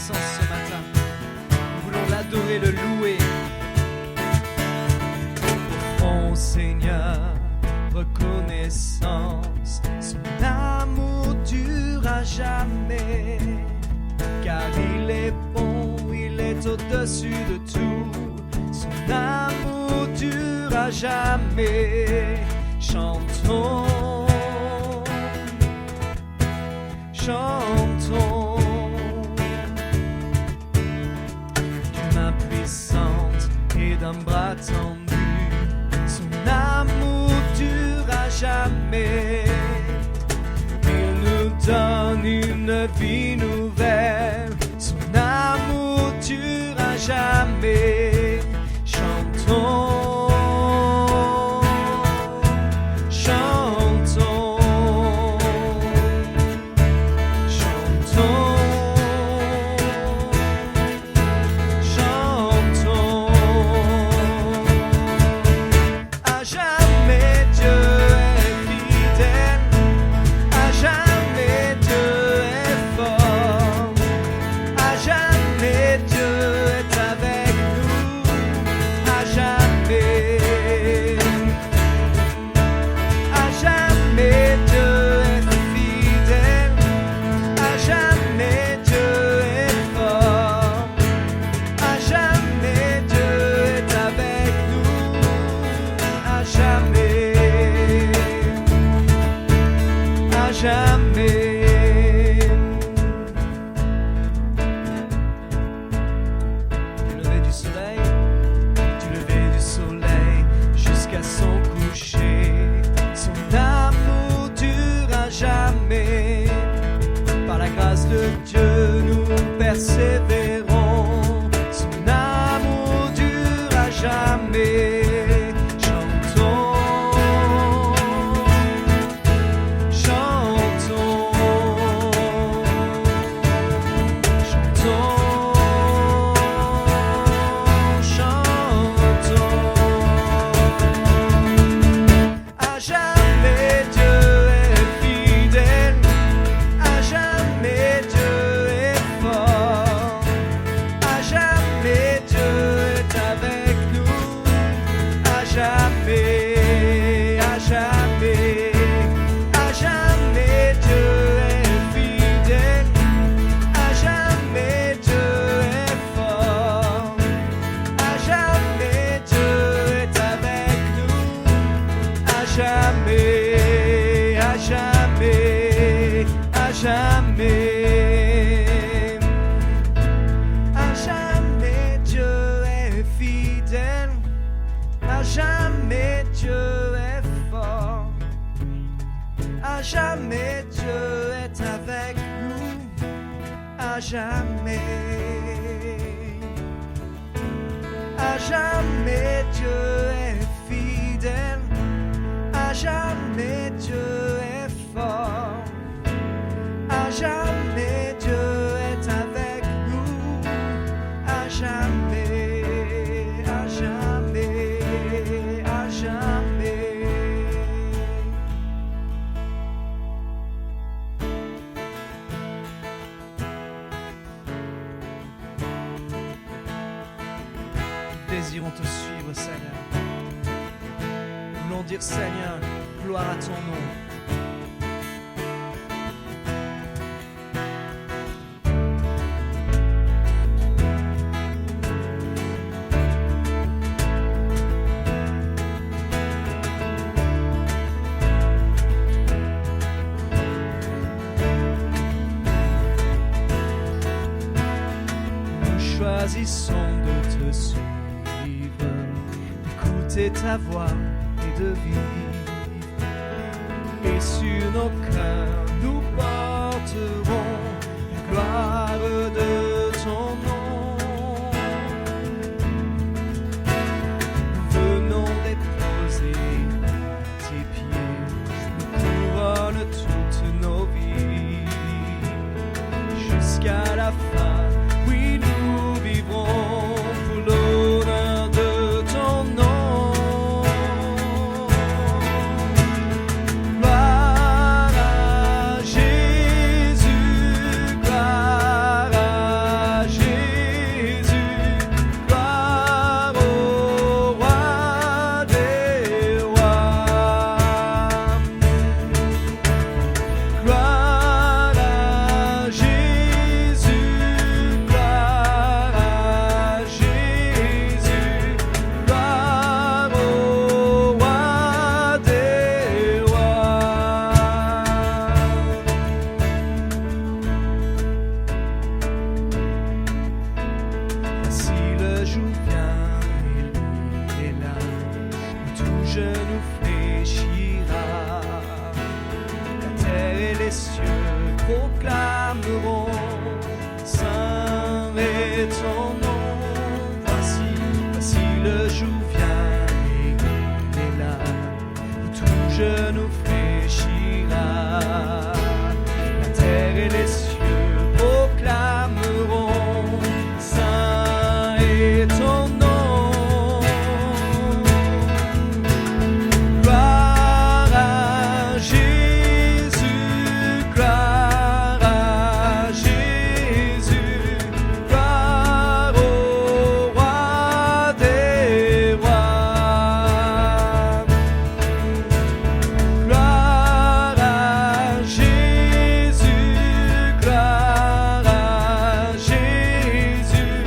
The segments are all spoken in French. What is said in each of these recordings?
reconnaissance ce matin. Nous voulons l'adorer, le louer. Offrons, Seigneur, reconnaissance. Son amour dure à jamais, car il est bon, il est au-dessus de tout. Son amour dure à jamais. Chantons, chantons. D'une main puissante et d'un bras tendu, son amour dure à jamais. Il nous donne une vie nouvelle, son amour dure à jamais. Chantons, chantons, chantons, chantons. À jamais Dieu est fidèle, à jamais Dieu est fort, à jamais Dieu est avec nous, à jamais, à jamais Dieu est fidèle, à jamais Dieu est fort, à jamais Dieu est avec nous, à jamais, à jamais. Du lever du soleil jusqu'à son coucher, son amour dure à jamais. Par la grâce de Dieu nous persévérons, son amour dure à jamais. Chantons, chantons, chantons, chantons. À jamais Dieu est fidèle, à jamais Dieu est fort, à jamais Dieu est avec nous, à jamais, à jamais, à jamais Dieu est fidèle, à jamais Dieu est fort, à jamais Dieu est avec nous, à jamais, à jamais, à jamais. À jamais Dieu est fidèle, à jamais Dieu est fort, à jamais Dieu est avec nous, à jamais, à jamais Dieu est fidèle, à jamais Dieu est fort, à jamais Dieu est avec nous, à jamais, à jamais, à jamais. Nous désirons te suivre, Seigneur. Nous voulons dire, Seigneur, gloire à ton nom. Nous choisissons de te suivre, d'écouter ta voix et de vivre. Et sur nos cœurs, nous porterons la gloire de ton nom. Nous venons déposer à tes pieds, nous couronne toutes nos vies. Jusqu'à la fin, oui, nous vivrons pour l'honneur de ton nom. Gloire à Jésus, gloire à jour vient et il est là, où tout genou fléchira. La terre et les cieux proclameront, Saint est ton nom. Gloire à Jésus, gloire à Jésus, gloire au roi des rois. Gloire à Jésus, gloire à Jésus,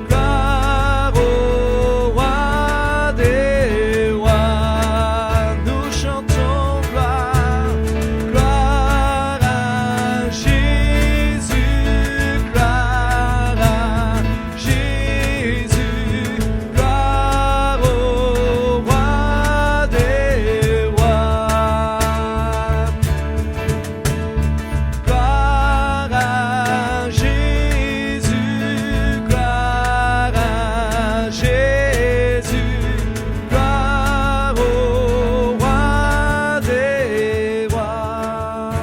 gloire au roi des rois. Nous chantons gloire, gloire à Jésus, gloire à Jésus, gloire au roi des rois. Gloire à Jésus, gloire à Jésus, gloire au roi des rois.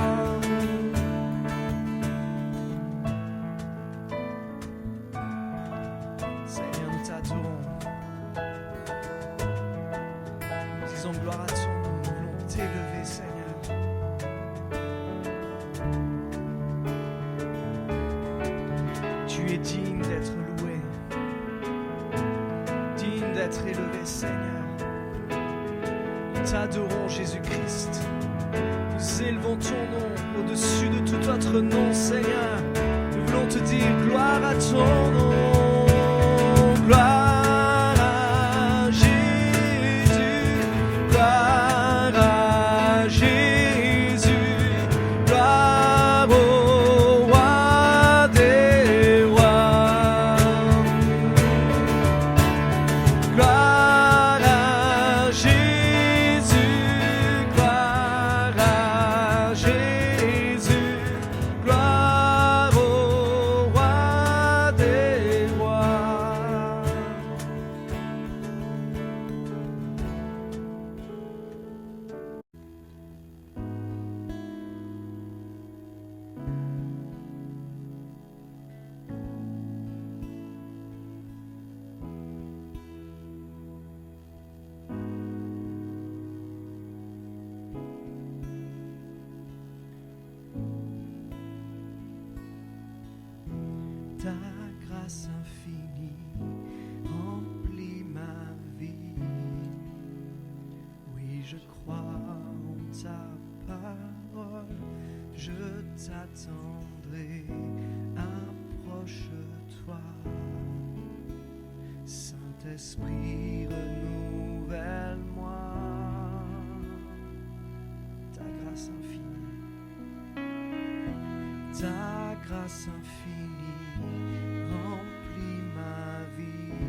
Seigneur, nous t'adorons. Nous disons gloire à ton nom, nous voulons t'élever, Seigneur. Tu es digne d'être loué, digne d'être élevé, Seigneur. Nous t'adorons, Jésus-Christ. Nous élevons ton nom au-dessus de tout autre nom, Seigneur. Nous voulons te dire gloire à ton nom. Gloire à Jésus, gloire à Jésus, gloire au roi des rois. Gloire à Jésus, gloire à Jésus, gloire au roi des rois. Ta grâce infinie remplit ma vie. Oui, je crois en ta parole, je t'attendrai. Approche-toi, Saint-Esprit, renouvelle-moi. Ta grâce infinie, ta grâce infinie remplit ma vie.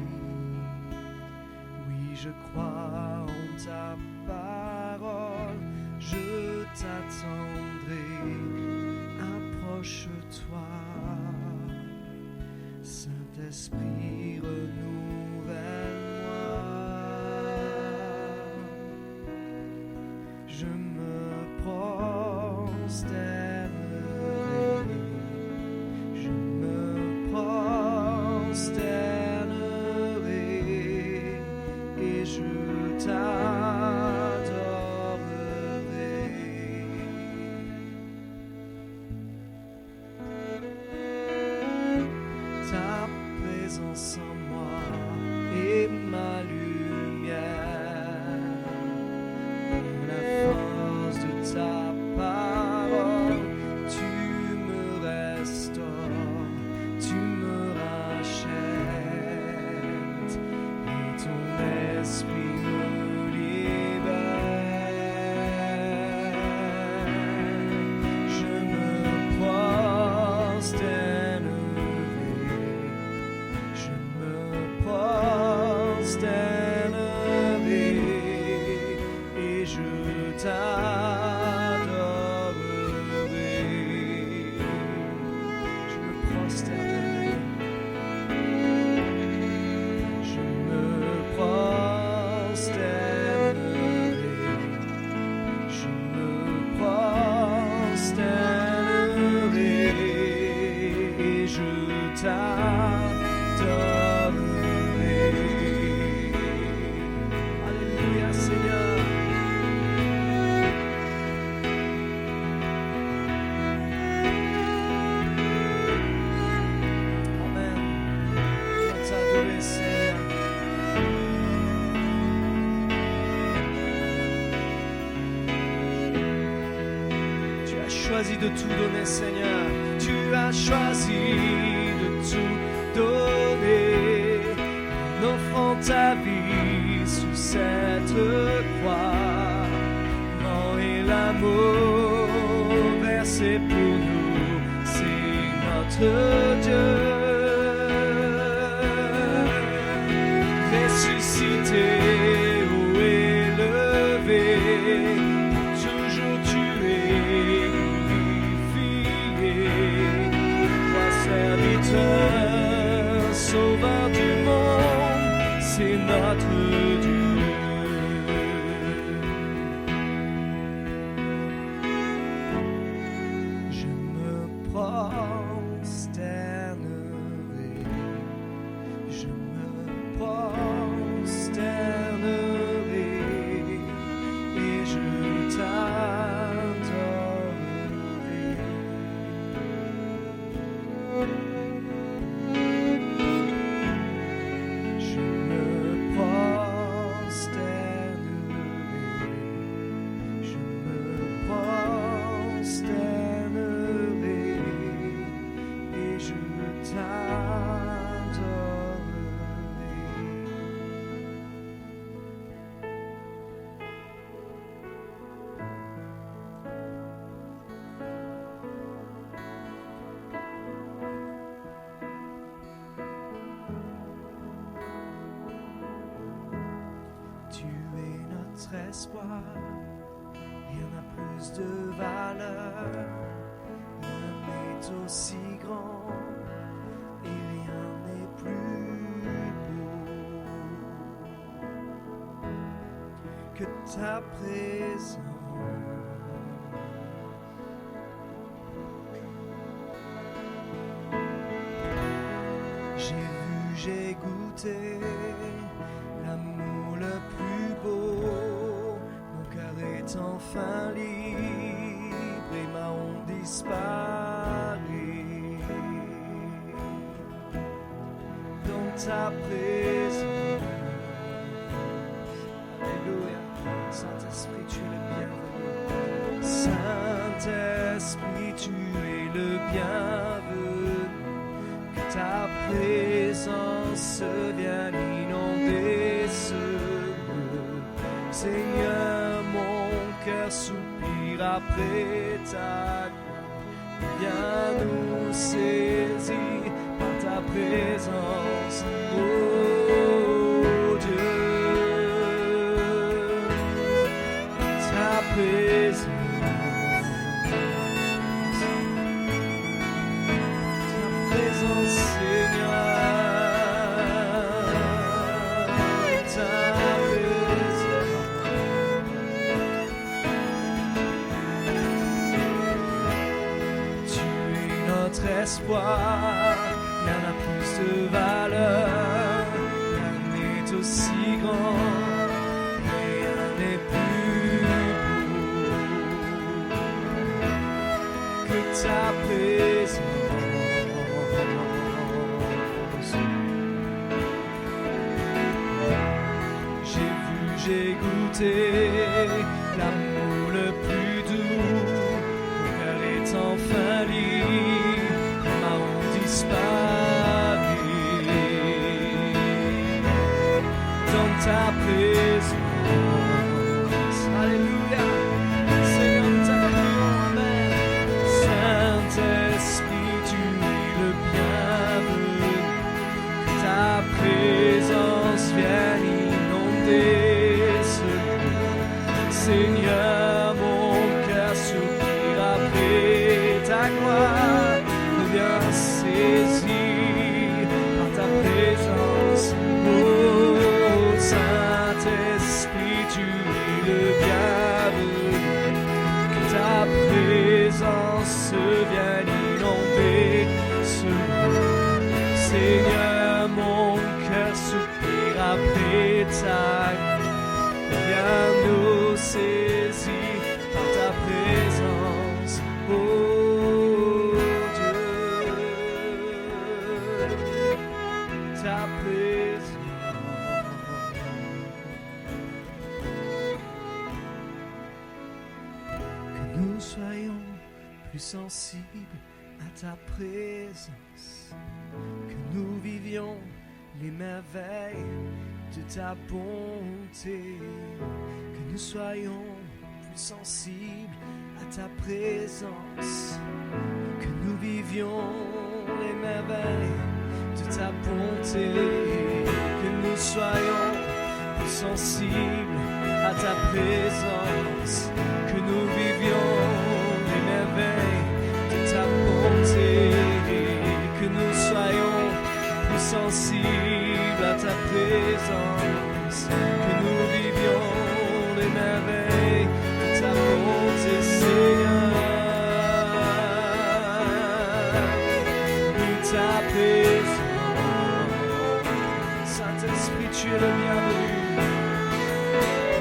Oui, je crois en ta parole, je t'attendrai. Approche-toi, Saint-Esprit, renouvelle-moi. Je me prosternerai, je me prosternerai et je t'adorerai. Ta présence en moi est ma lumière. La force de ta parole, tu me restaures, tu me rachètes, et ton esprit choisi de tout donner, Seigneur. Tu as choisi de tout donner en offrant ta vie sous cette croix. Mort et l'amour versé pour nous, c'est notre Dieu. Ressuscité, haut élevé, toujours tu es glorifié. Toi, serviteur, sauveur du monde, c'est notre Dieu. Je me prosternerai, je me prosternerai et je t'adorerai. Je me prosternerai, je me prosternerai et je t'adorerai. Tu es notre espoir, rien n'a plus de valeur, rien n'est aussi grand et rien n'est plus beau que ta présence. J'ai vu, j'ai goûté l'amour le plus beau. Mon cœur est enfin libre et ma honte disparaît. Dans ta présence, alléluia. Saint-Esprit, tu es le bienvenu. Saint-Esprit, tu es le bienvenu. Que ta présence vienne inonder ce lieu. Seigneur, mon cœur soupire après ta gloire. Viens nous saisir par ta présence, oh Dieu. Ta présence. Espoir, rien n'a plus de valeur, rien n'est aussi grand, rien n'est plus beau que ta présence. J'ai vu, j'ai goûté l'amour le plus doux, mon cœur est enfin libre. Dans ta présence, alléluia, Seigneur, nous t'acclamons, amen. Saint-Esprit, tu es le bienvenu, que ta présence vienne inonder ce lieu. Seigneur, mon cœur soupire après ta gloire, viens saisir par ta présence, oh Saint-Esprit, tu es le bienvenu, que ta présence vienne inonder ce lieu. Seigneur, mon cœur soupire après ta gloire, viens nous saisir par ta présence, oh ta présence. Que nous soyons plus sensibles à ta présence, que nous vivions les merveilles de ta bonté, que nous soyons plus sensibles à ta présence, que nous vivions les merveilles de ta bonté, que nous soyons plus sensibles à ta présence, que nous vivions les merveilles de ta bonté, que nous soyons plus sensibles à ta présence, que nous vivions les merveilles de ta bonté, Seigneur, de ta présence. Saint-Esprit, tu es le bienvenu.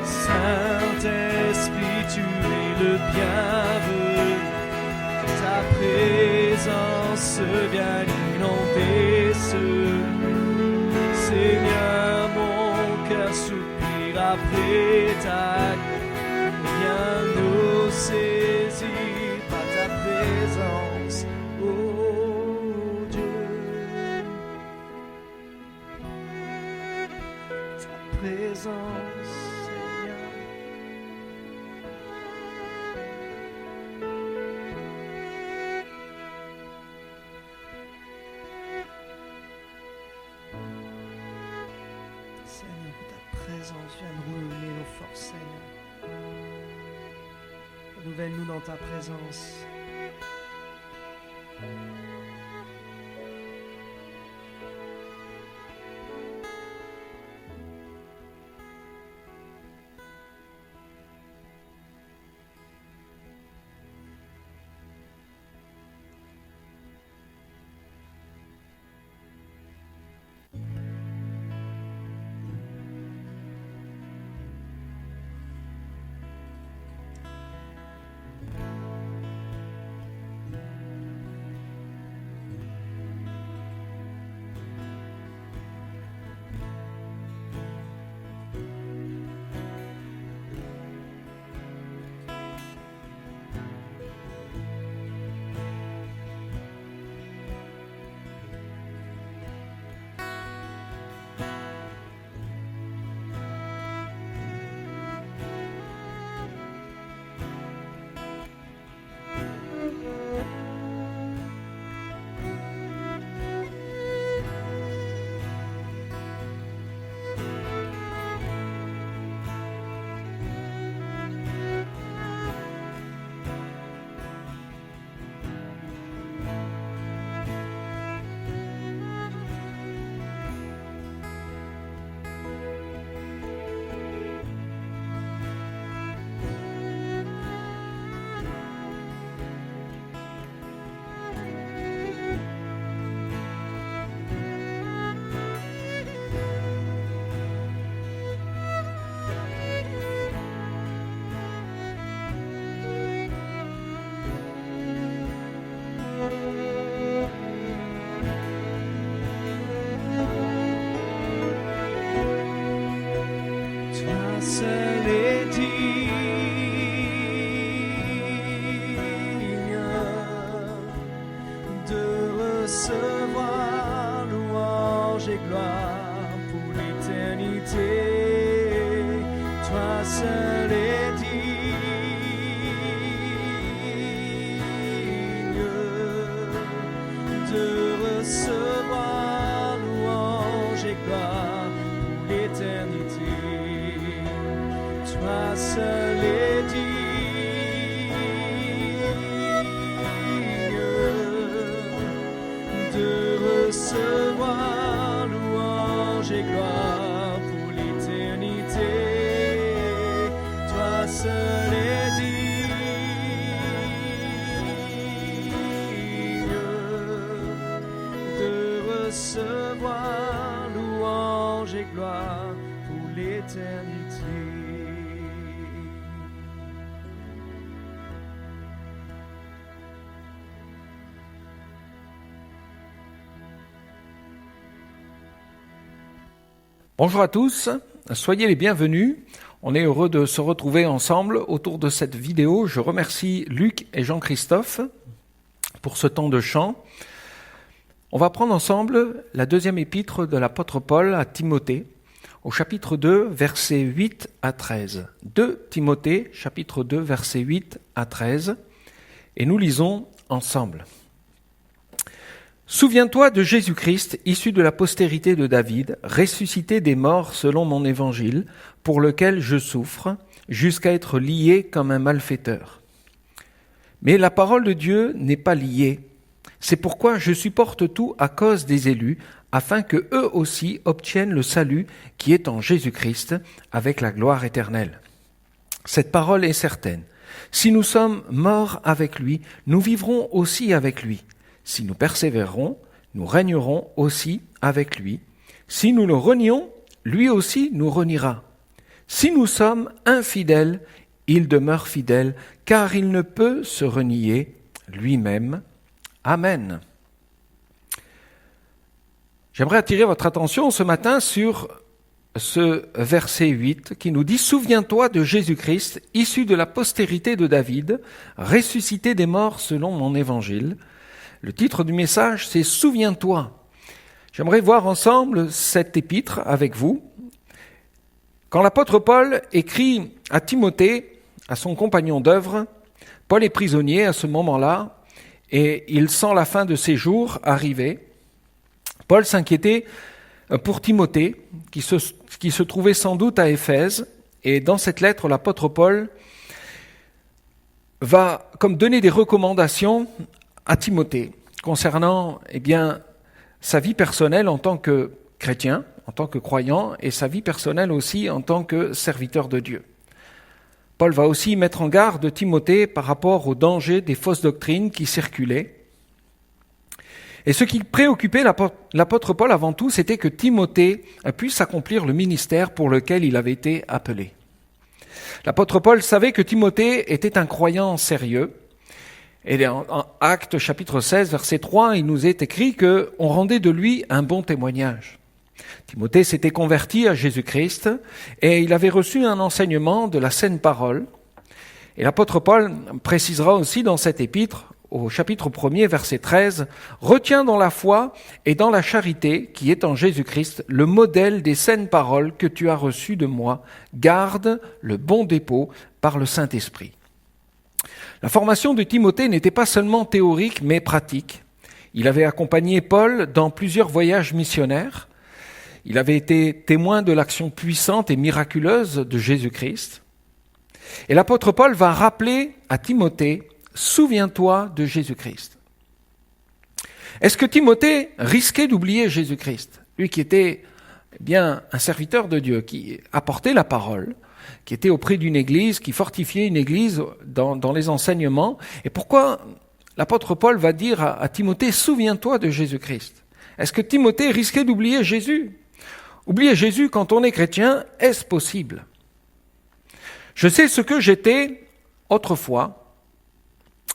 Saint-Esprit, tu es le bienvenu. Que ta présence vienne inonder ce lieu. Seigneur, mon cœur soupire après ta grâce. Viens nous saisir par ta présence, oh Dieu. Ta présence, Seigneur. Seigneur, que ta présence vienne renouveler nos forces, Seigneur. Renouvelle-nous dans ta présence. Seul est digne de recevoir louange et gloire pour l'éternité. Toi seul est digne de recevoir louange et gloire pour l'éternité. Toi seul est digne de recevoir louange et gloire pour l'éternité. Toi seul est digne de recevoir louange et gloire pour l'éternité. Bonjour à tous, soyez les bienvenus. On est heureux de se retrouver ensemble autour de cette vidéo. Je remercie Luc et Jean-Christophe. pour ce temps de chant. On va prendre ensemble la deuxième épître de l'apôtre Paul à Timothée, au chapitre 2, versets 8 à 13. 2 Timothée, chapitre 2, versets 8 à 13. Et nous lisons ensemble. « Souviens-toi de Jésus-Christ, issu de la postérité de David, ressuscité des morts selon mon évangile, pour lequel je souffre, jusqu'à être lié comme un malfaiteur. Mais la parole de Dieu n'est pas liée. C'est pourquoi je supporte tout à cause des élus, afin que eux aussi obtiennent le salut qui est en Jésus-Christ, avec la gloire éternelle. Cette parole est certaine. Si nous sommes morts avec lui, nous vivrons aussi avec lui. Si nous persévérons, nous régnerons aussi avec lui. Si nous le renions, lui aussi nous reniera. Si nous sommes infidèles, il demeure fidèle, car il ne peut se renier lui-même. Amen. J'aimerais attirer votre attention ce matin sur ce verset 8 qui nous dit « Souviens-toi de Jésus-Christ, issu de la postérité de David, ressuscité des morts selon mon évangile. » Le titre du message, c'est « Souviens-toi ». J'aimerais voir ensemble cette épître avec vous. Quand l'apôtre Paul écrit à Timothée, à son compagnon d'œuvre, Paul est prisonnier à ce moment-là et il sent la fin de ses jours arriver. Paul s'inquiétait pour Timothée, qui se trouvait sans doute à Éphèse, et dans cette lettre, l'apôtre Paul va comme donner des recommandations à Timothée concernant sa vie personnelle en tant que chrétien, en tant que croyant, et sa vie personnelle aussi en tant que serviteur de Dieu. Paul va aussi mettre en garde Timothée par rapport au danger des fausses doctrines qui circulaient. Et ce qui préoccupait l'apôtre Paul avant tout, c'était que Timothée puisse accomplir le ministère pour lequel il avait été appelé. L'apôtre Paul savait que Timothée était un croyant sérieux. Et en Actes chapitre 16, verset 3, il nous est écrit qu'on rendait de lui un bon témoignage. Timothée s'était converti à Jésus-Christ et il avait reçu un enseignement de la saine parole. Et l'apôtre Paul précisera aussi dans cette épître, au chapitre 1er, verset 13, « Retiens dans la foi et dans la charité qui est en Jésus-Christ le modèle des saines paroles que tu as reçues de moi. Garde le bon dépôt par le Saint-Esprit. » La formation de Timothée n'était pas seulement théorique, mais pratique. Il avait accompagné Paul dans plusieurs voyages missionnaires. Il avait été témoin de l'action puissante et miraculeuse de Jésus-Christ. Et l'apôtre Paul va rappeler à Timothée, « Souviens-toi de Jésus-Christ ». Est-ce que Timothée risquait d'oublier Jésus-Christ ? Lui qui était un serviteur de Dieu, qui apportait la parole, qui était auprès d'une église, qui fortifiait une église dans les enseignements. Et pourquoi l'apôtre Paul va dire à Timothée, « Souviens-toi de Jésus-Christ ». Est-ce que Timothée risquait d'oublier Jésus ? Oublier Jésus quand on est chrétien, est-ce possible ? Je sais ce que j'étais autrefois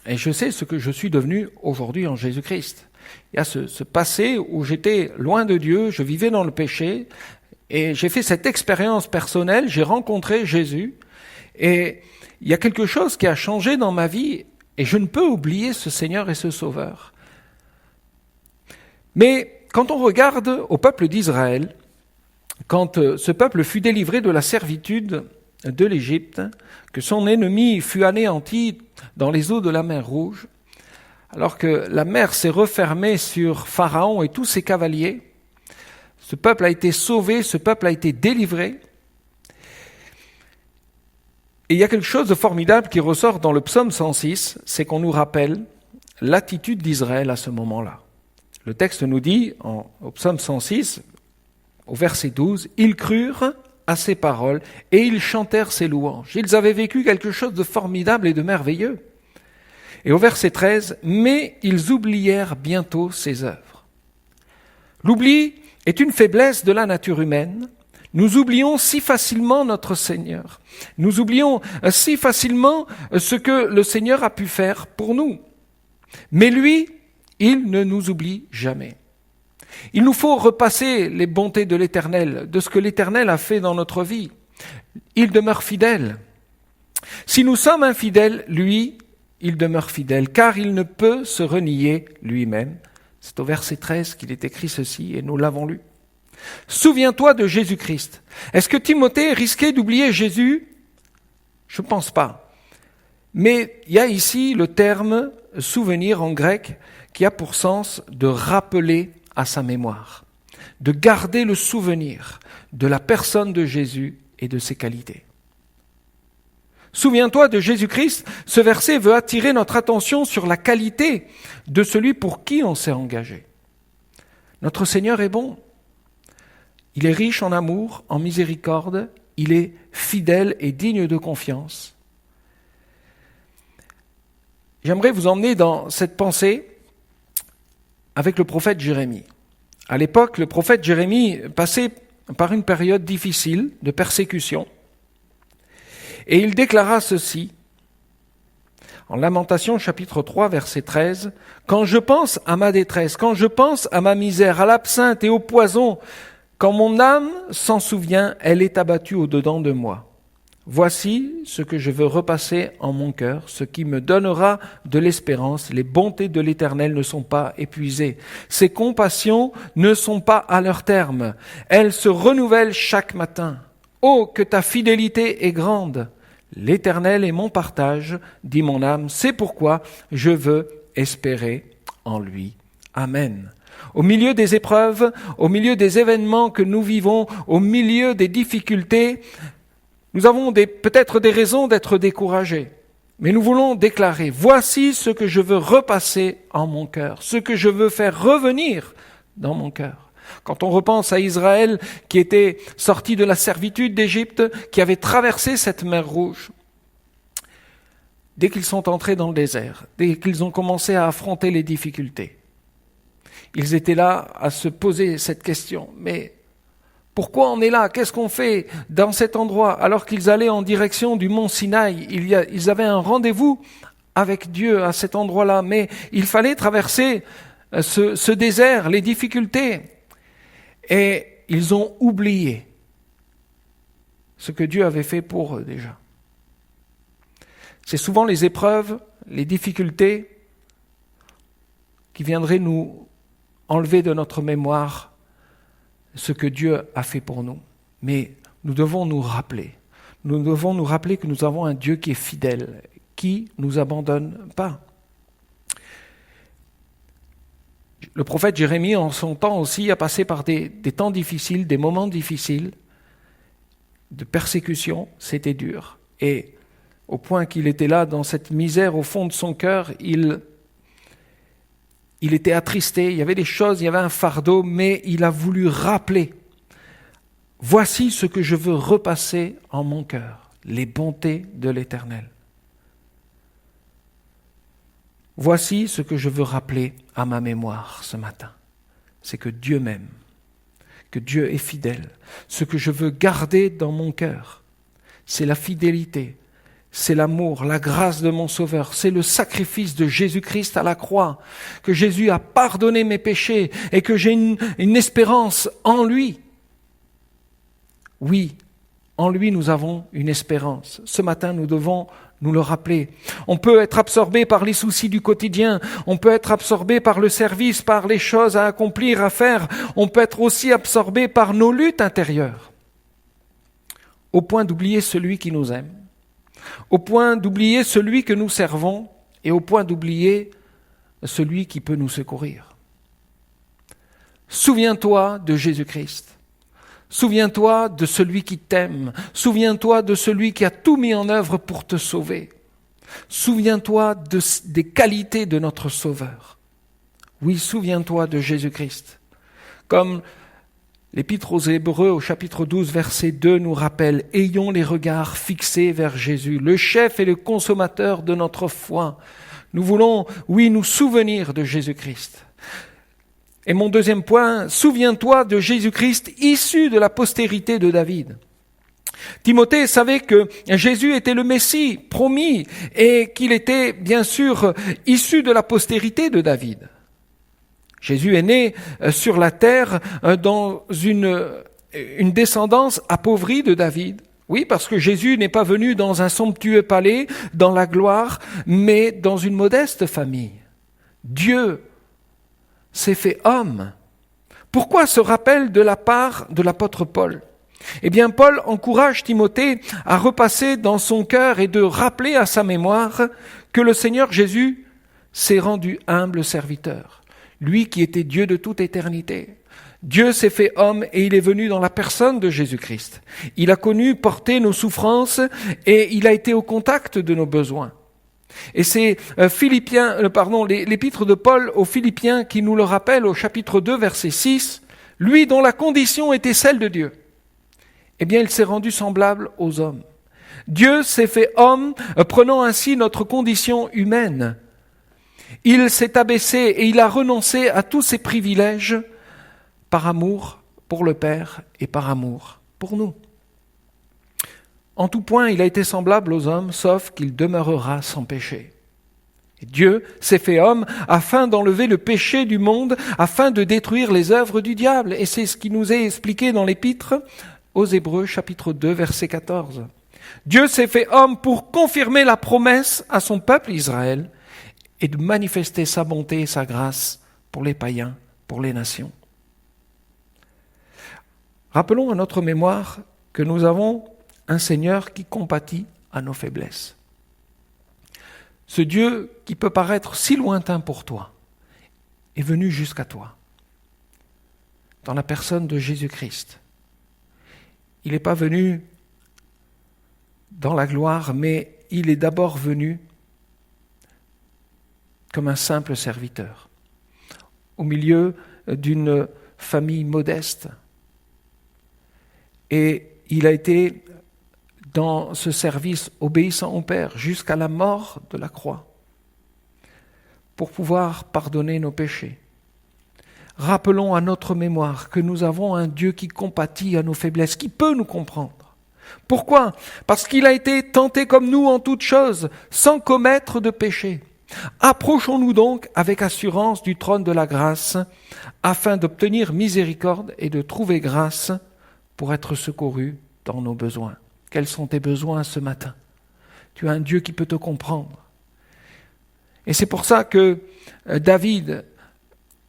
et je sais ce que je suis devenu aujourd'hui en Jésus-Christ. Il y a ce passé où j'étais loin de Dieu, je vivais dans le péché et j'ai fait cette expérience personnelle, j'ai rencontré Jésus et il y a quelque chose qui a changé dans ma vie et je ne peux oublier ce Seigneur et ce Sauveur. Mais quand on regarde au peuple d'Israël, quand ce peuple fut délivré de la servitude de l'Égypte, que son ennemi fut anéanti dans les eaux de la mer Rouge, alors que la mer s'est refermée sur Pharaon et tous ses cavaliers, ce peuple a été sauvé, ce peuple a été délivré. Et il y a quelque chose de formidable qui ressort dans le psaume 106, c'est qu'on nous rappelle l'attitude d'Israël à ce moment-là. Le texte nous dit, au psaume 106, au verset 12, « Ils crurent à ses paroles et ils chantèrent ses louanges. » Ils avaient vécu quelque chose de formidable et de merveilleux. Et au verset 13, « Mais ils oublièrent bientôt ses œuvres. » L'oubli est une faiblesse de la nature humaine. Nous oublions si facilement notre Seigneur. Nous oublions si facilement ce que le Seigneur a pu faire pour nous. Mais lui, il ne nous oublie jamais. Il nous faut repasser les bontés de l'Éternel, de ce que l'Éternel a fait dans notre vie. Il demeure fidèle. Si nous sommes infidèles, lui, il demeure fidèle, car il ne peut se renier lui-même. C'est au verset 13 qu'il est écrit ceci, et nous l'avons lu. Souviens-toi de Jésus-Christ. Est-ce que Timothée risquait d'oublier Jésus ? Je ne pense pas. Mais il y a ici le terme « souvenir » en grec qui a pour sens de rappeler à sa mémoire, de garder le souvenir de la personne de Jésus et de ses qualités. Souviens-toi de Jésus-Christ, ce verset veut attirer notre attention sur la qualité de celui pour qui on s'est engagé. Notre Seigneur est bon. Il est riche en amour, en miséricorde, il est fidèle et digne de confiance. J'aimerais vous emmener dans cette pensée avec le prophète Jérémie. À l'époque, le prophète Jérémie passait par une période difficile de persécution. Et il déclara ceci, en Lamentation chapitre 3, verset 13, « Quand je pense à ma détresse, quand je pense à ma misère, à l'absinthe et au poison, quand mon âme s'en souvient, elle est abattue au-dedans de moi. Voici ce que je veux repasser en mon cœur, ce qui me donnera de l'espérance. Les bontés de l'Éternel ne sont pas épuisées. Ses compassions ne sont pas à leur terme. Elles se renouvellent chaque matin. Oh, que ta fidélité est grande! L'Éternel est mon partage, dit mon âme. C'est pourquoi je veux espérer en lui. Amen. Au milieu des épreuves, au milieu des événements que nous vivons, au milieu des difficultés, nous avons peut-être des raisons d'être découragés. Mais nous voulons déclarer, voici ce que je veux repasser en mon cœur, ce que je veux faire revenir dans mon cœur. Quand on repense à Israël qui était sorti de la servitude d'Égypte, qui avait traversé cette mer Rouge, dès qu'ils sont entrés dans le désert, dès qu'ils ont commencé à affronter les difficultés, ils étaient là à se poser cette question. Mais pourquoi on est là ? Qu'est-ce qu'on fait dans cet endroit ? Alors qu'ils allaient en direction du mont Sinaï, ils avaient un rendez-vous avec Dieu à cet endroit-là, mais il fallait traverser ce désert, les difficultés. Et ils ont oublié ce que Dieu avait fait pour eux déjà. C'est souvent les épreuves, les difficultés qui viendraient nous enlever de notre mémoire ce que Dieu a fait pour nous. Mais nous devons nous rappeler. Nous devons nous rappeler que nous avons un Dieu qui est fidèle, qui ne nous abandonne pas. Le prophète Jérémie, en son temps aussi, a passé par des temps difficiles, des moments difficiles, de persécution, c'était dur. Et au point qu'il était là, dans cette misère au fond de son cœur, il était attristé, il y avait des choses, il y avait un fardeau, mais il a voulu rappeler, voici ce que je veux repasser en mon cœur, les bontés de l'Éternel. Voici ce que je veux rappeler à ma mémoire ce matin. C'est que Dieu m'aime, que Dieu est fidèle. Ce que je veux garder dans mon cœur, c'est la fidélité, c'est l'amour, la grâce de mon Sauveur, c'est le sacrifice de Jésus-Christ à la croix, que Jésus a pardonné mes péchés et que j'ai une espérance en lui. Oui, en lui nous avons une espérance. Ce matin nous devons nous le rappeler. On peut être absorbé par les soucis du quotidien, on peut être absorbé par le service, par les choses à accomplir, à faire, on peut être aussi absorbé par nos luttes intérieures, au point d'oublier celui qui nous aime, au point d'oublier celui que nous servons et au point d'oublier celui qui peut nous secourir. Souviens-toi de Jésus-Christ. Souviens-toi de celui qui t'aime. Souviens-toi de celui qui a tout mis en œuvre pour te sauver. Souviens-toi des qualités de notre Sauveur. Oui, souviens-toi de Jésus-Christ. Comme l'Épître aux Hébreux au chapitre 12, verset 2 nous rappelle, « Ayons les regards fixés vers Jésus, le chef et le consommateur de notre foi. » Nous voulons, oui, nous souvenir de Jésus-Christ. Et mon deuxième point, souviens-toi de Jésus-Christ issu de la postérité de David. Timothée savait que Jésus était le Messie promis et qu'il était bien sûr issu de la postérité de David. Jésus est né sur la terre dans une descendance appauvrie de David. Oui, parce que Jésus n'est pas venu dans un somptueux palais, dans la gloire, mais dans une modeste famille. Dieu s'est fait homme. Pourquoi ce rappel de la part de l'apôtre Paul ? Eh bien, Paul encourage Timothée à repasser dans son cœur et de rappeler à sa mémoire que le Seigneur Jésus s'est rendu humble serviteur. Lui qui était Dieu de toute éternité. Dieu s'est fait homme et il est venu dans la personne de Jésus-Christ. Il a connu porter nos souffrances et il a été au contact de nos besoins. Et c'est l'épître de Paul aux Philippiens qui nous le rappelle au chapitre 2, verset 6, « Lui dont la condition était celle de Dieu, eh bien il s'est rendu semblable aux hommes. Dieu s'est fait homme, prenant ainsi notre condition humaine. Il s'est abaissé et il a renoncé à tous ses privilèges par amour pour le Père et par amour pour nous. En tout point, il a été semblable aux hommes, sauf qu'il demeurera sans péché. Et Dieu s'est fait homme afin d'enlever le péché du monde, afin de détruire les œuvres du diable. Et c'est ce qui nous est expliqué dans l'épître aux Hébreux, chapitre 2, verset 14. Dieu s'est fait homme pour confirmer la promesse à son peuple Israël et de manifester sa bonté et sa grâce pour les païens, pour les nations. Rappelons à notre mémoire que nous avons un Seigneur qui compatit à nos faiblesses. Ce Dieu qui peut paraître si lointain pour toi est venu jusqu'à toi, dans la personne de Jésus-Christ. Il n'est pas venu dans la gloire, mais il est d'abord venu comme un simple serviteur, au milieu d'une famille modeste. Et il a été dans ce service obéissant au Père jusqu'à la mort de la croix pour pouvoir pardonner nos péchés. Rappelons à notre mémoire que nous avons un Dieu qui compatit à nos faiblesses, qui peut nous comprendre. Pourquoi ? Parce qu'il a été tenté comme nous en toutes choses, sans commettre de péché. Approchons-nous donc avec assurance du trône de la grâce, afin d'obtenir miséricorde et de trouver grâce pour être secouru dans nos besoins. Quels sont tes besoins ce matin ? Tu as un Dieu qui peut te comprendre. Et c'est pour ça que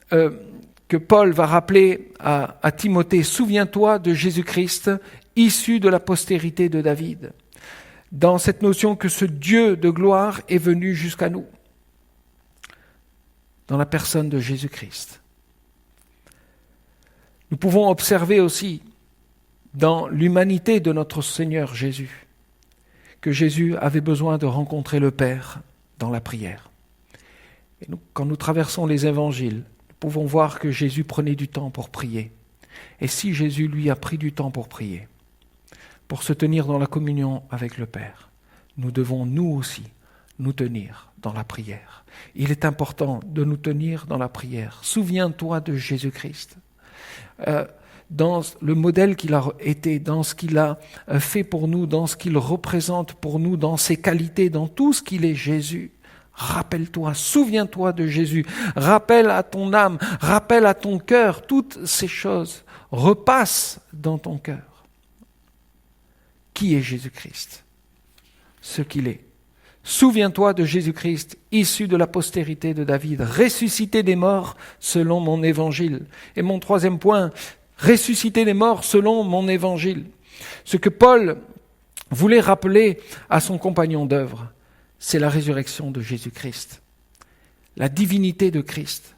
que Paul va rappeler à Timothée, souviens-toi de Jésus-Christ, issu de la postérité de David, dans cette notion que ce Dieu de gloire est venu jusqu'à nous, dans la personne de Jésus-Christ. Nous pouvons observer aussi dans l'humanité de notre Seigneur Jésus, que Jésus avait besoin de rencontrer le Père dans la prière. Et quand nous traversons les évangiles, nous pouvons voir que Jésus prenait du temps pour prier. Et si Jésus, lui, a pris du temps pour prier, pour se tenir dans la communion avec le Père, nous devons, nous aussi, nous tenir dans la prière. Il est important de nous tenir dans la prière. Souviens-toi de Jésus-Christ. Dans le modèle qu'il a été, dans ce qu'il a fait pour nous, dans ce qu'il représente pour nous, dans ses qualités, dans tout ce qu'il est Jésus. Rappelle-toi, souviens-toi de Jésus, rappelle à ton âme, rappelle à ton cœur toutes ces choses, repasse dans ton cœur. Qui est Jésus-Christ ? Ce qu'il est. Souviens-toi de Jésus-Christ, issu de la postérité de David, ressuscité des morts selon mon évangile. Et mon troisième point, ressuscité des morts selon mon évangile. Ce que Paul voulait rappeler à son compagnon d'œuvre, c'est la résurrection de Jésus-Christ, la divinité de Christ.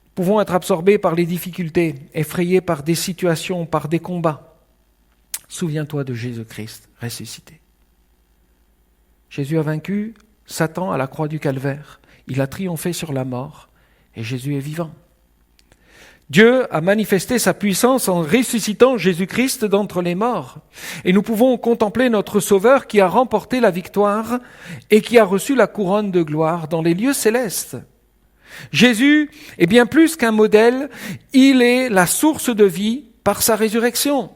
Nous pouvons être absorbés par les difficultés, effrayés par des situations, par des combats. Souviens-toi de Jésus-Christ ressuscité. Jésus a vaincu Satan à la croix du Calvaire. Il a triomphé sur la mort et Jésus est vivant. Dieu a manifesté sa puissance en ressuscitant Jésus-Christ d'entre les morts. Et nous pouvons contempler notre Sauveur qui a remporté la victoire et qui a reçu la couronne de gloire dans les lieux célestes. Jésus est bien plus qu'un modèle, il est la source de vie par sa résurrection.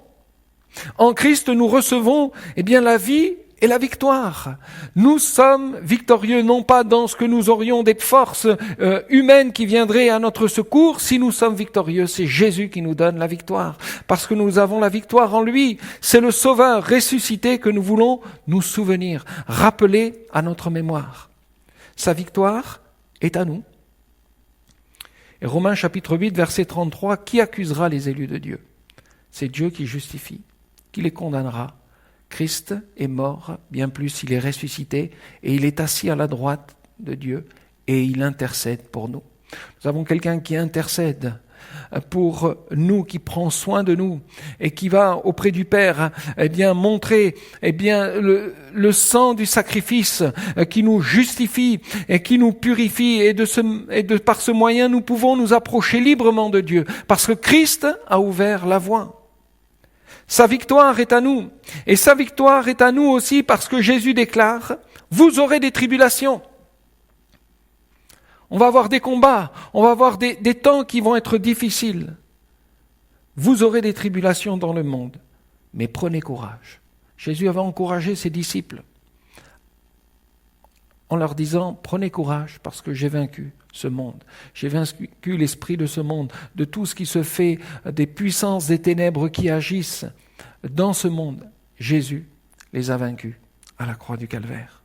En Christ, nous recevons la vie et la victoire. Nous sommes victorieux, non pas dans ce que nous aurions des forces humaines qui viendraient à notre secours. Si nous sommes victorieux, c'est Jésus qui nous donne la victoire. Parce que nous avons la victoire en lui. C'est le Sauveur ressuscité que nous voulons nous souvenir, rappeler à notre mémoire. Sa victoire est à nous. Et Romains chapitre 8, verset 33, qui accusera les élus de Dieu ? C'est Dieu qui justifie, qui les condamnera. Christ est mort, bien plus, il est ressuscité, et il est assis à la droite de Dieu, et il intercède pour nous. Nous avons quelqu'un qui intercède pour nous, qui prend soin de nous, et qui va auprès du Père, montrer, le sang du sacrifice qui nous justifie et qui nous purifie, par ce moyen, nous pouvons nous approcher librement de Dieu, parce que Christ a ouvert la voie. Sa victoire est à nous. Et sa victoire est à nous aussi parce que Jésus déclare, vous aurez des tribulations. On va avoir des combats, on va avoir des temps qui vont être difficiles. Vous aurez des tribulations dans le monde, mais prenez courage. Jésus avait encouragé ses disciples en leur disant, prenez courage parce que j'ai vaincu ce monde. J'ai vaincu l'esprit de ce monde, de tout ce qui se fait, des puissances des ténèbres qui agissent dans ce monde. Jésus les a vaincus à la croix du Calvaire.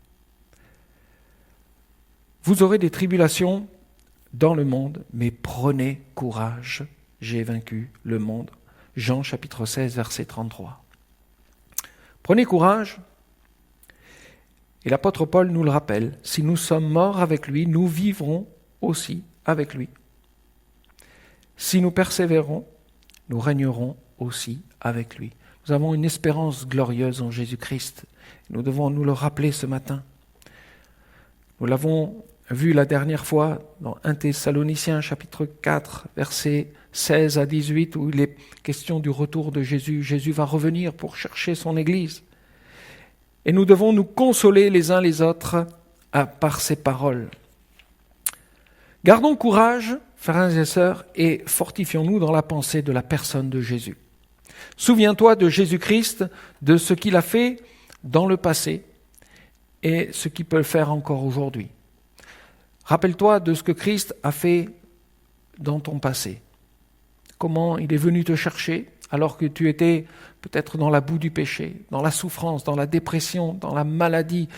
Vous aurez des tribulations dans le monde, mais prenez courage, j'ai vaincu le monde. Jean chapitre 16, verset 33. Prenez courage, et l'apôtre Paul nous le rappelle, si nous sommes morts avec lui, nous vivrons aussi avec lui. Si nous persévérons, nous régnerons aussi avec lui. Nous avons une espérance glorieuse en Jésus-Christ. Nous devons nous le rappeler ce matin. Nous l'avons vu la dernière fois dans 1 Thessaloniciens chapitre 4, versets 16 à 18, où il est question du retour de Jésus. Jésus va revenir pour chercher son Église. Et nous devons nous consoler les uns les autres par ces paroles. Gardons courage, frères et sœurs, et fortifions-nous dans la pensée de la personne de Jésus. Souviens-toi de Jésus-Christ, de ce qu'il a fait dans le passé et ce qu'il peut faire encore aujourd'hui. Rappelle-toi de ce que Christ a fait dans ton passé. Comment il est venu te chercher alors que tu étais peut-être dans la boue du péché, dans la souffrance, dans la dépression, dans la maladie,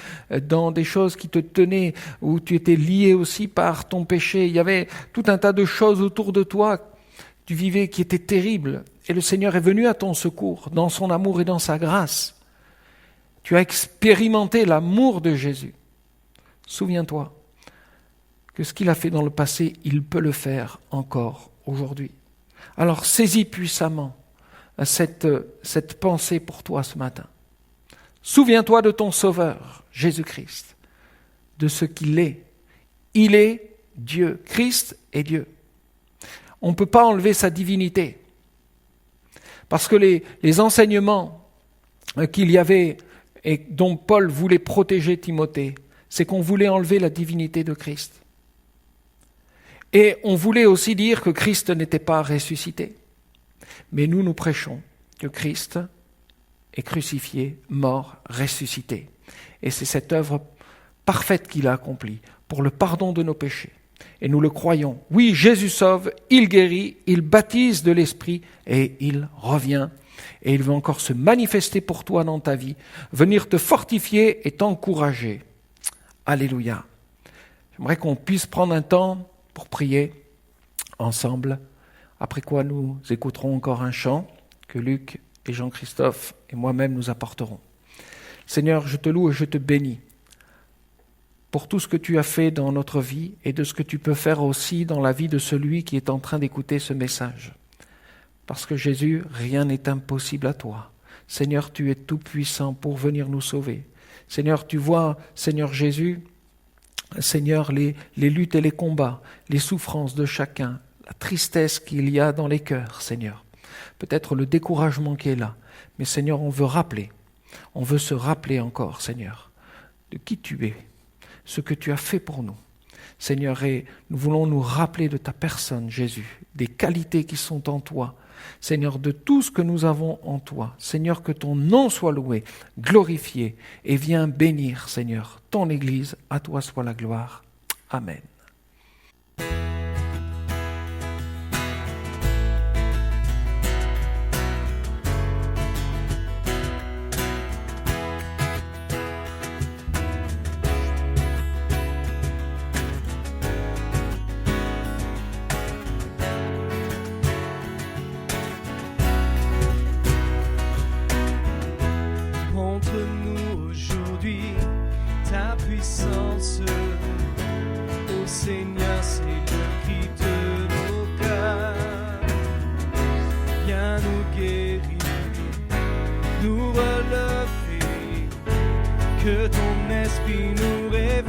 dans des choses qui te tenaient, où tu étais lié aussi par ton péché. Il y avait tout un tas de choses autour de toi, tu vivais, qui étaient terribles. Et le Seigneur est venu à ton secours, dans son amour et dans sa grâce. Tu as expérimenté l'amour de Jésus. Souviens-toi que ce qu'il a fait dans le passé, il peut le faire encore aujourd'hui. Alors saisis puissamment cette pensée pour toi ce matin. Souviens-toi de ton Sauveur, Jésus-Christ, de ce qu'il est. Il est Dieu. Christ est Dieu. On ne peut pas enlever sa divinité. Parce que les enseignements qu'il y avait et dont Paul voulait protéger Timothée, c'est qu'on voulait enlever la divinité de Christ. Et on voulait aussi dire que Christ n'était pas ressuscité. Mais nous prêchons que Christ est crucifié, mort, ressuscité. Et c'est cette œuvre parfaite qu'il a accomplie pour le pardon de nos péchés. Et nous le croyons. Oui, Jésus sauve, il guérit, il baptise de l'Esprit et il revient. Et il veut encore se manifester pour toi dans ta vie, venir te fortifier et t'encourager. Alléluia. J'aimerais qu'on puisse prendre un temps pour prier ensemble, après quoi nous écouterons encore un chant que Luc et Jean-Christophe et moi-même nous apporterons. Seigneur, je te loue et je te bénis pour tout ce que tu as fait dans notre vie et de ce que tu peux faire aussi dans la vie de celui qui est en train d'écouter ce message. Parce que Jésus, rien n'est impossible à toi. Seigneur, tu es tout puissant pour venir nous sauver. Seigneur, tu vois, Seigneur Jésus, Seigneur, les luttes et les combats, les souffrances de chacun, la tristesse qu'il y a dans les cœurs, Seigneur. Peut-être le découragement qui est là. Mais Seigneur, on veut se rappeler encore, Seigneur, de qui tu es, ce que tu as fait pour nous. Seigneur, et nous voulons nous rappeler de ta personne, Jésus, des qualités qui sont en toi, Seigneur, de tout ce que nous avons en toi. Seigneur, que ton nom soit loué, glorifié, et viens bénir, Seigneur, ton Église. À toi soit la gloire. Amen. Montre-nous aujourd'hui ta puissance. Ô Seigneur, c'est le cri de nos cœurs. Viens nous guérir, nous relever, que ton esprit nous réveille.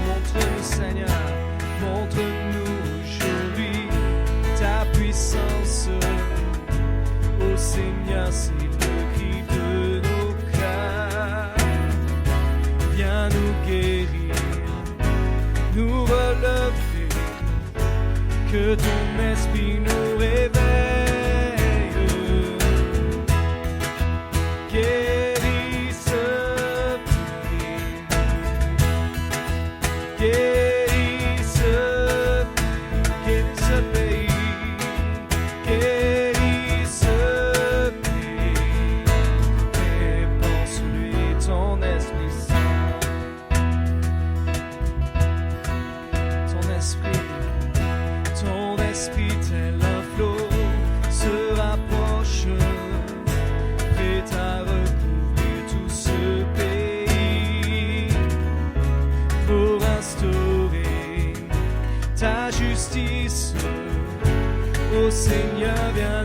Montre-nous, Seigneur, montre-nous aujourd'hui ta puissance. Ô Seigneur, c'est le cri de nos cœurs. Viens nous guérir, nous relever, que ton esprit nous réveille. Guéris ce pays, guéris ce pays, guéris ce pays, répands sur lui ton Esprit Saint, ton esprit tel un flot se rapproche, prêt à recouvrir tout ce pays, pour instaurer ta justice. Ô Seigneur, viens